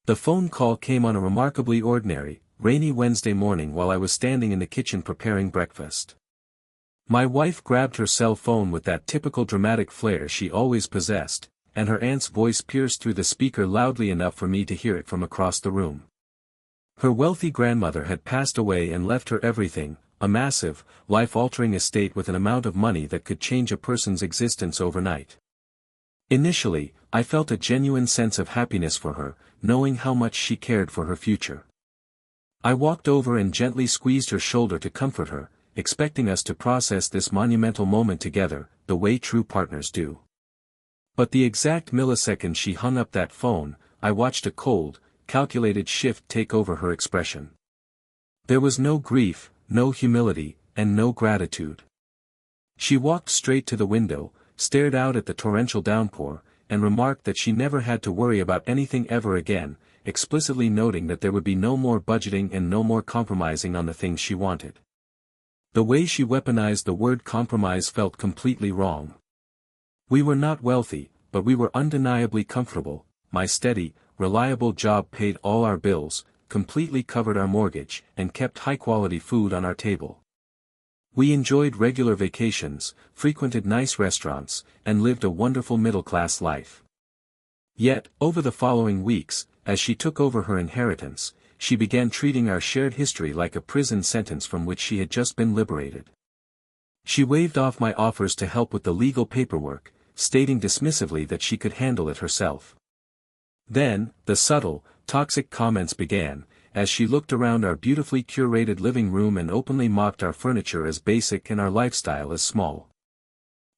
The phone call came on a remarkably ordinary, rainy Wednesday morning while I was standing in the kitchen preparing breakfast. My wife grabbed her cell phone with that typical dramatic flair she always possessed, and her aunt's voice pierced through the speaker loudly enough for me to hear it from across the room. Her wealthy grandmother had passed away and left her everything, a massive, life-altering estate with an amount of money that could change a person's existence overnight. Initially, I felt a genuine sense of happiness for her, knowing how much she cared for her future. I walked over and gently squeezed her shoulder to comfort her, expecting us to process this monumental moment together, the way true partners do. But the exact millisecond she hung up that phone, I watched a cold, calculated shift take over her expression. There was no grief, no humility, and no gratitude. She walked straight to the window, stared out at the torrential downpour, and remarked that she never had to worry about anything ever again, explicitly noting that there would be no more budgeting and no more compromising on the things she wanted. The way she weaponized the word compromise felt completely wrong. We were not wealthy, but we were undeniably comfortable. My steady, reliable job paid all our bills, completely covered our mortgage, and kept high-quality food on our table. We enjoyed regular vacations, frequented nice restaurants, and lived a wonderful middle-class life. Yet, over the following weeks, as she took over her inheritance, she began treating our shared history like a prison sentence from which she had just been liberated. She waved off my offers to help with the legal paperwork, stating dismissively that she could handle it herself. Then, the subtle, toxic comments began, as she looked around our beautifully curated living room and openly mocked our furniture as basic and our lifestyle as small.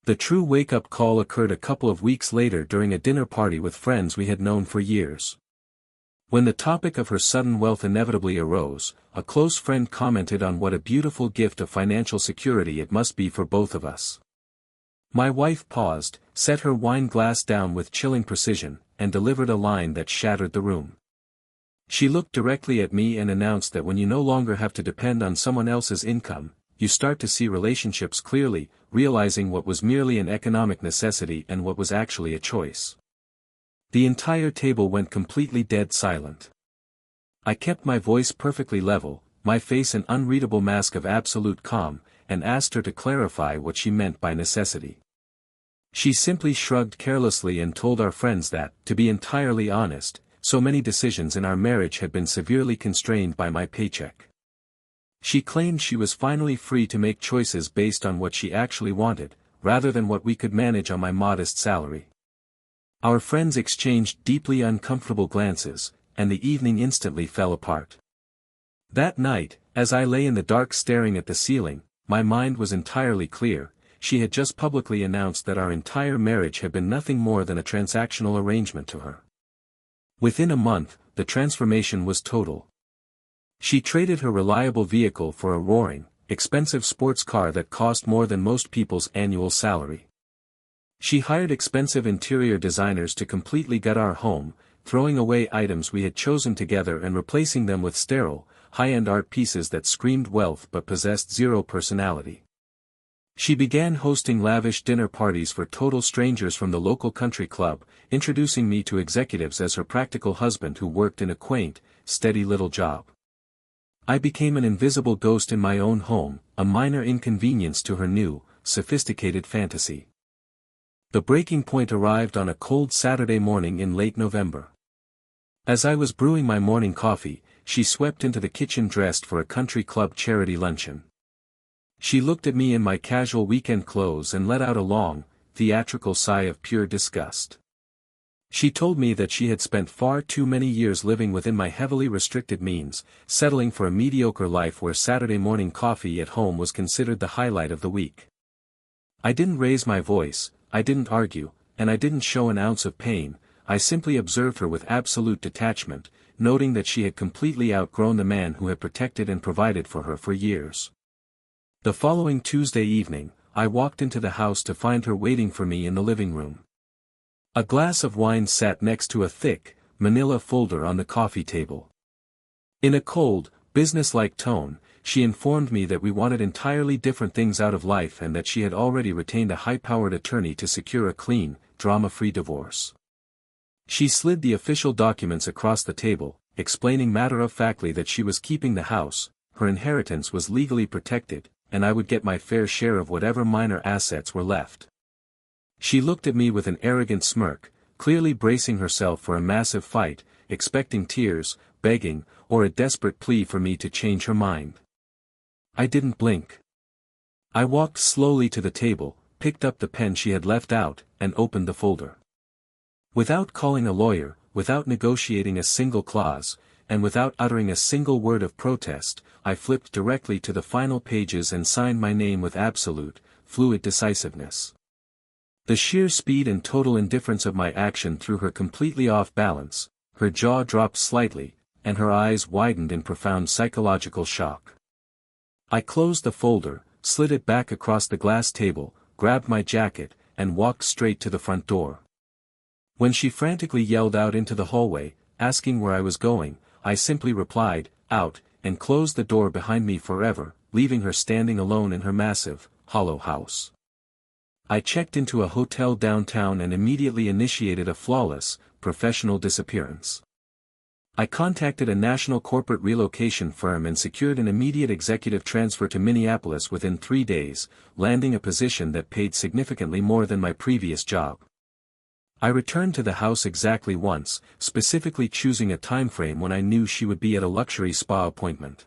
The true wake-up call occurred a couple of weeks later during a dinner party with friends we had known for years. When the topic of her sudden wealth inevitably arose, a close friend commented on what a beautiful gift of financial security it must be for both of us. My wife paused, set her wine glass down with chilling precision, and delivered a line that shattered the room. She looked directly at me and announced that when you no longer have to depend on someone else's income, you start to see relationships clearly, realizing what was merely an economic necessity and what was actually a choice. The entire table went completely dead silent. I kept my voice perfectly level, my face an unreadable mask of absolute calm, and asked her to clarify what she meant by necessity. She simply shrugged carelessly and told our friends that, to be entirely honest, so many decisions in our marriage had been severely constrained by my paycheck. She claimed she was finally free to make choices based on what she actually wanted, rather than what we could manage on my modest salary. Our friends exchanged deeply uncomfortable glances, and the evening instantly fell apart. That night, as I lay in the dark staring at the ceiling, my mind was entirely clear. She had just publicly announced that our entire marriage had been nothing more than a transactional arrangement to her. Within a month, the transformation was total. She traded her reliable vehicle for a roaring, expensive sports car that cost more than most people's annual salary. She hired expensive interior designers to completely gut our home, throwing away items we had chosen together and replacing them with sterile, high-end art pieces that screamed wealth but possessed zero personality. She began hosting lavish dinner parties for total strangers from the local country club, introducing me to executives as her practical husband who worked in a quaint, steady little job. I became an invisible ghost in my own home, a minor inconvenience to her new, sophisticated fantasy. The breaking point arrived on a cold Saturday morning in late November. As I was brewing my morning coffee, she swept into the kitchen dressed for a country club charity luncheon. She looked at me in my casual weekend clothes and let out a long, theatrical sigh of pure disgust. She told me that she had spent far too many years living within my heavily restricted means, settling for a mediocre life where Saturday morning coffee at home was considered the highlight of the week. I didn't raise my voice, I didn't argue, and I didn't show an ounce of pain. I simply observed her with absolute detachment, noting that she had completely outgrown the man who had protected and provided for her for years. The following Tuesday evening, I walked into the house to find her waiting for me in the living room. A glass of wine sat next to a thick, manila folder on the coffee table. In a cold, business-like tone, she informed me that we wanted entirely different things out of life and that she had already retained a high-powered attorney to secure a clean, drama-free divorce. She slid the official documents across the table, explaining matter-of-factly that she was keeping the house, her inheritance was legally protected, and I would get my fair share of whatever minor assets were left. She looked at me with an arrogant smirk, clearly bracing herself for a massive fight, expecting tears, begging, or a desperate plea for me to change her mind. I didn't blink. I walked slowly to the table, picked up the pen she had left out, and opened the folder. Without calling a lawyer, without negotiating a single clause, and without uttering a single word of protest, I flipped directly to the final pages and signed my name with absolute, fluid decisiveness. The sheer speed and total indifference of my action threw her completely off balance, her jaw dropped slightly, and her eyes widened in profound psychological shock. I closed the folder, slid it back across the glass table, grabbed my jacket, and walked straight to the front door. When she frantically yelled out into the hallway, asking where I was going, I simply replied, "Out," and closed the door behind me forever, leaving her standing alone in her massive, hollow house. I checked into a hotel downtown and immediately initiated a flawless, professional disappearance. I contacted a national corporate relocation firm and secured an immediate executive transfer to Minneapolis within 3 days, landing a position that paid significantly more than my previous job. I returned to the house exactly once, specifically choosing a time frame when I knew she would be at a luxury spa appointment.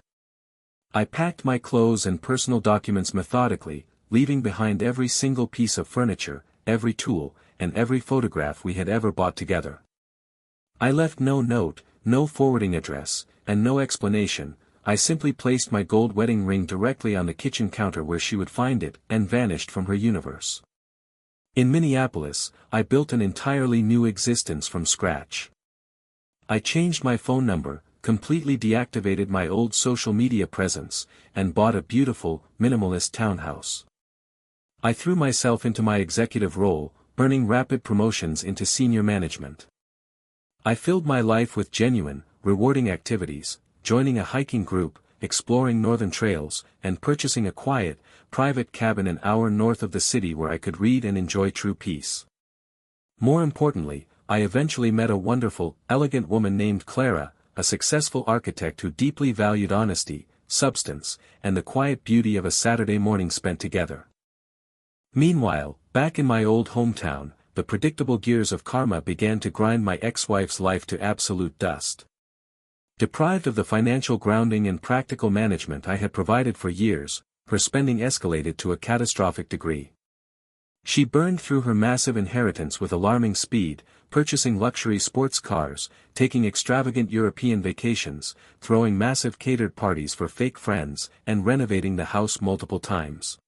I packed my clothes and personal documents methodically, leaving behind every single piece of furniture, every tool, and every photograph we had ever bought together. I left no note, no forwarding address, and no explanation. I simply placed my gold wedding ring directly on the kitchen counter where she would find it, and vanished from her universe. In Minneapolis, I built an entirely new existence from scratch. I changed my phone number, completely deactivated my old social media presence, and bought a beautiful, minimalist townhouse. I threw myself into my executive role, earning rapid promotions into senior management. I filled my life with genuine, rewarding activities, joining a hiking group, exploring northern trails, and purchasing a quiet, private cabin an hour north of the city where I could read and enjoy true peace. More importantly, I eventually met a wonderful, elegant woman named Clara, a successful architect who deeply valued honesty, substance, and the quiet beauty of a Saturday morning spent together. Meanwhile, back in my old hometown, the predictable gears of karma began to grind my ex-wife's life to absolute dust. Deprived of the financial grounding and practical management I had provided for years, her spending escalated to a catastrophic degree. She burned through her massive inheritance with alarming speed, purchasing luxury sports cars, taking extravagant European vacations, throwing massive catered parties for fake friends, and renovating the house multiple times.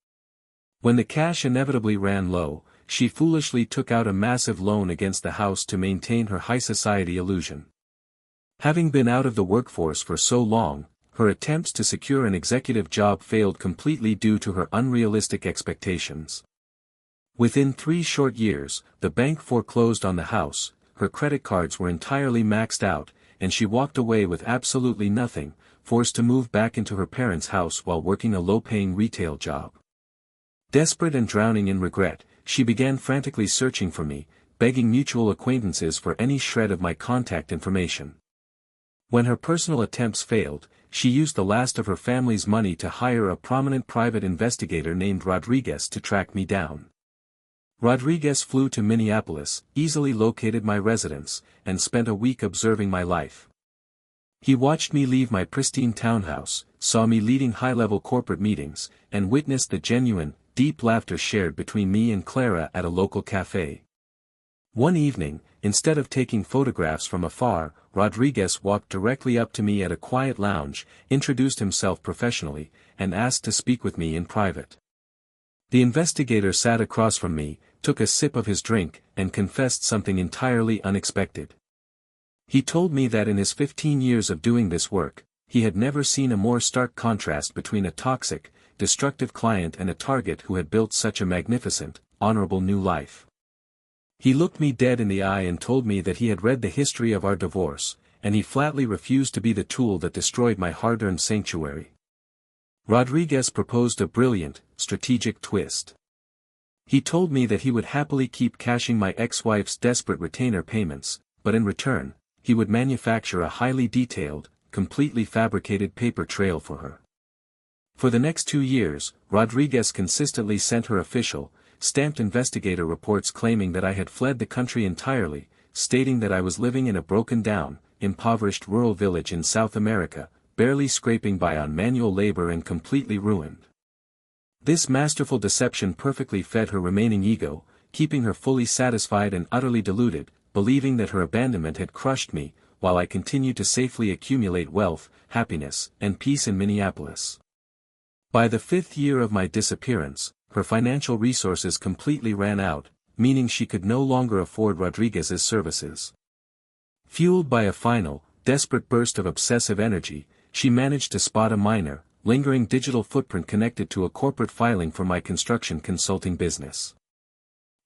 When the cash inevitably ran low, she foolishly took out a massive loan against the house to maintain her high society illusion. Having been out of the workforce for so long, her attempts to secure an executive job failed completely due to her unrealistic expectations. Within 3 short years, the bank foreclosed on the house, her credit cards were entirely maxed out, and she walked away with absolutely nothing, forced to move back into her parents' house while working a low-paying retail job. Desperate and drowning in regret, she began frantically searching for me, begging mutual acquaintances for any shred of my contact information. When her personal attempts failed, she used the last of her family's money to hire a prominent private investigator named Rodriguez to track me down. Rodriguez flew to Minneapolis, easily located my residence, and spent a week observing my life. He watched me leave my pristine townhouse, saw me leading high-level corporate meetings, and witnessed the genuine, deep laughter shared between me and Clara at a local cafe. One evening, instead of taking photographs from afar, Rodriguez walked directly up to me at a quiet lounge, introduced himself professionally, and asked to speak with me in private. The investigator sat across from me, took a sip of his drink, and confessed something entirely unexpected. He told me that in his 15 years of doing this work, he had never seen a more stark contrast between a toxic, destructive client and a target who had built such a magnificent, honorable new life. He looked me dead in the eye and told me that he had read the history of our divorce, and he flatly refused to be the tool that destroyed my hard-earned sanctuary. Rodriguez proposed a brilliant, strategic twist. He told me that he would happily keep cashing my ex-wife's desperate retainer payments, but in return, he would manufacture a highly detailed, completely fabricated paper trail for her. For the next 2 years, Rodriguez consistently sent her official, stamped investigator reports claiming that I had fled the country entirely, stating that I was living in a broken-down, impoverished rural village in South America, barely scraping by on manual labor and completely ruined. This masterful deception perfectly fed her remaining ego, keeping her fully satisfied and utterly deluded, believing that her abandonment had crushed me, while I continued to safely accumulate wealth, happiness, and peace in Minneapolis. By the 5th year of my disappearance, her financial resources completely ran out, meaning she could no longer afford Rodriguez's services. Fueled by a final, desperate burst of obsessive energy, she managed to spot a minor, lingering digital footprint connected to a corporate filing for my construction consulting business.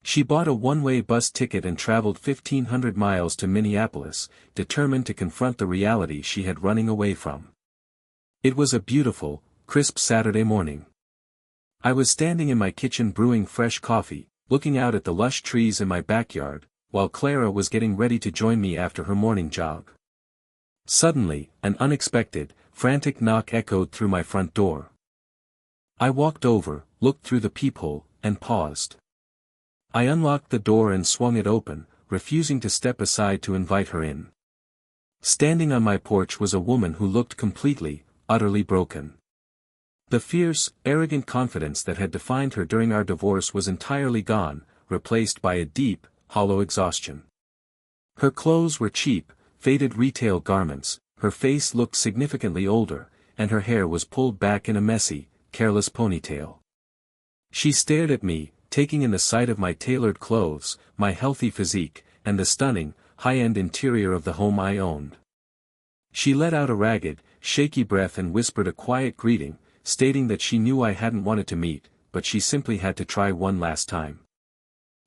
She bought a one-way bus ticket and traveled 1,500 miles to Minneapolis, determined to confront the reality she had running away from. It was a beautiful, crisp Saturday morning. I was standing in my kitchen brewing fresh coffee, looking out at the lush trees in my backyard, while Clara was getting ready to join me after her morning jog. Suddenly, an unexpected, frantic knock echoed through my front door. I walked over, looked through the peephole, and paused. I unlocked the door and swung it open, refusing to step aside to invite her in. Standing on my porch was a woman who looked completely, utterly broken. The fierce, arrogant confidence that had defined her during our divorce was entirely gone, replaced by a deep, hollow exhaustion. Her clothes were cheap, faded retail garments, her face looked significantly older, and her hair was pulled back in a messy, careless ponytail. She stared at me, taking in the sight of my tailored clothes, my healthy physique, and the stunning, high-end interior of the home I owned. She let out a ragged, shaky breath and whispered a quiet greeting, stating that she knew I hadn't wanted to meet, but she simply had to try one last time.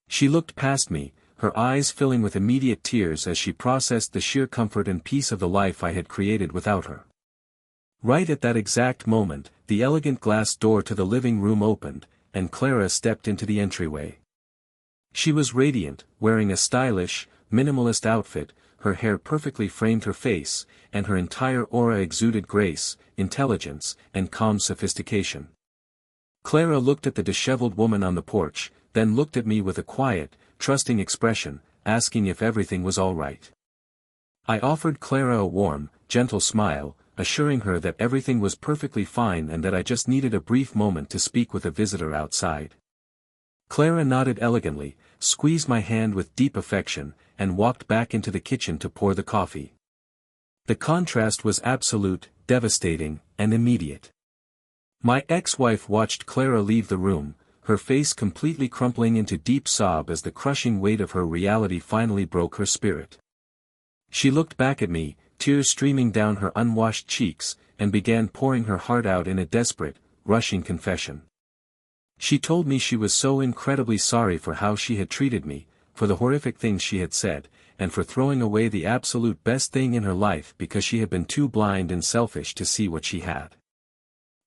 She looked past me, her eyes filling with immediate tears as she processed the sheer comfort and peace of the life I had created without her. Right at that exact moment, the elegant glass door to the living room opened, and Clara stepped into the entryway. She was radiant, wearing a stylish, minimalist outfit, her hair perfectly framed her face, and her entire aura exuded grace, intelligence, and calm sophistication. Clara looked at the disheveled woman on the porch, then looked at me with a quiet, trusting expression, asking if everything was all right. I offered Clara a warm, gentle smile, assuring her that everything was perfectly fine and that I just needed a brief moment to speak with a visitor outside. Clara nodded elegantly, squeezed my hand with deep affection, and walked back into the kitchen to pour the coffee. The contrast was absolute, devastating, and immediate. My ex-wife watched Clara leave the room, her face completely crumpling into deep sob as the crushing weight of her reality finally broke her spirit. She looked back at me, tears streaming down her unwashed cheeks, and began pouring her heart out in a desperate, rushing confession. She told me she was so incredibly sorry for how she had treated me, for the horrific things she had said, and for throwing away the absolute best thing in her life because she had been too blind and selfish to see what she had.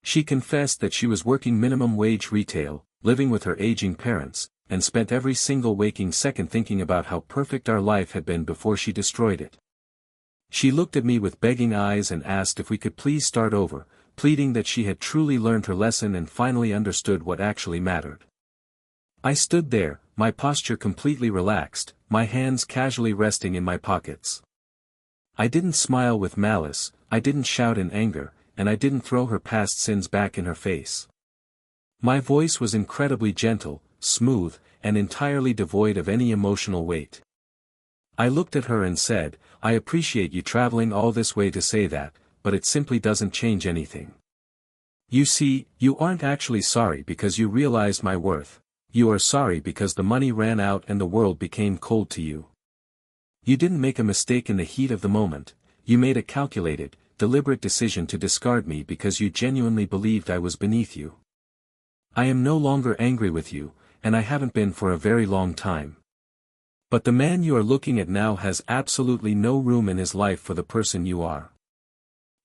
She confessed that she was working minimum wage retail, living with her aging parents, and spent every single waking second thinking about how perfect our life had been before she destroyed it. She looked at me with begging eyes and asked if we could please start over, pleading that she had truly learned her lesson and finally understood what actually mattered. I stood there, my posture completely relaxed, my hands casually resting in my pockets. I didn't smile with malice, I didn't shout in anger, and I didn't throw her past sins back in her face. My voice was incredibly gentle, smooth, and entirely devoid of any emotional weight. I looked at her and said, "I appreciate you traveling all this way to say that, but it simply doesn't change anything. You see, you aren't actually sorry because you realized my worth. You are sorry because the money ran out and the world became cold to you. You didn't make a mistake in the heat of the moment, you made a calculated, deliberate decision to discard me because you genuinely believed I was beneath you. I am no longer angry with you, and I haven't been for a very long time. But the man you are looking at now has absolutely no room in his life for the person you are."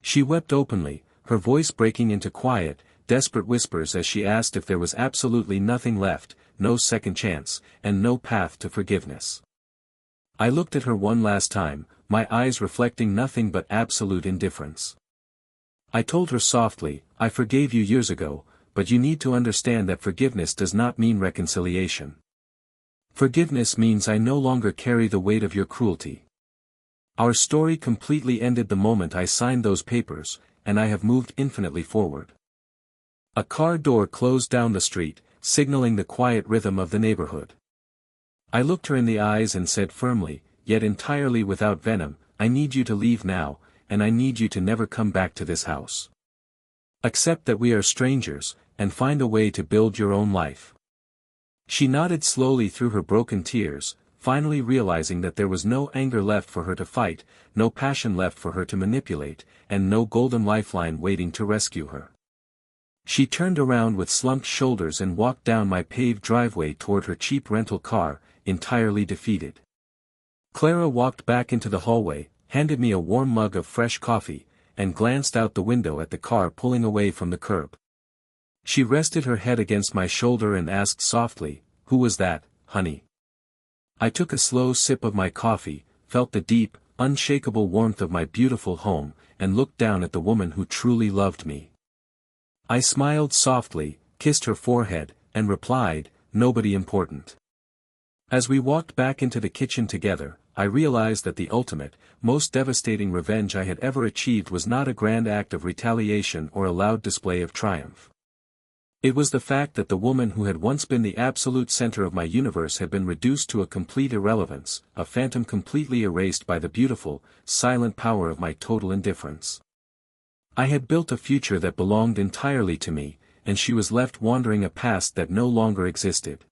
She wept openly, her voice breaking into quiet, desperate whispers as she asked if there was absolutely nothing left, no second chance, and no path to forgiveness. I looked at her one last time, my eyes reflecting nothing but absolute indifference. I told her softly, I forgave you years ago, but you need to understand that forgiveness does not mean reconciliation. Forgiveness means I no longer carry the weight of your cruelty. Our story completely ended the moment I signed those papers, and I have moved infinitely forward. A car door closed down the street, signaling the quiet rhythm of the neighborhood. I looked her in the eyes and said firmly, yet entirely without venom, I need you to leave now, and I need you to never come back to this house. Accept that we are strangers, and find a way to build your own life. She nodded slowly through her broken tears, finally realizing that there was no anger left for her to fight, no passion left for her to manipulate, and no golden lifeline waiting to rescue her. She turned around with slumped shoulders and walked down my paved driveway toward her cheap rental car, entirely defeated. Clara walked back into the hallway, handed me a warm mug of fresh coffee, and glanced out the window at the car pulling away from the curb. She rested her head against my shoulder and asked softly, "Who was that, honey?" I took a slow sip of my coffee, felt the deep, unshakable warmth of my beautiful home, and looked down at the woman who truly loved me. I smiled softly, kissed her forehead, and replied, "Nobody important." As we walked back into the kitchen together, I realized that the ultimate, most devastating revenge I had ever achieved was not a grand act of retaliation or a loud display of triumph. It was the fact that the woman who had once been the absolute center of my universe had been reduced to a complete irrelevance, a phantom completely erased by the beautiful, silent power of my total indifference. I had built a future that belonged entirely to me, and she was left wandering a past that no longer existed.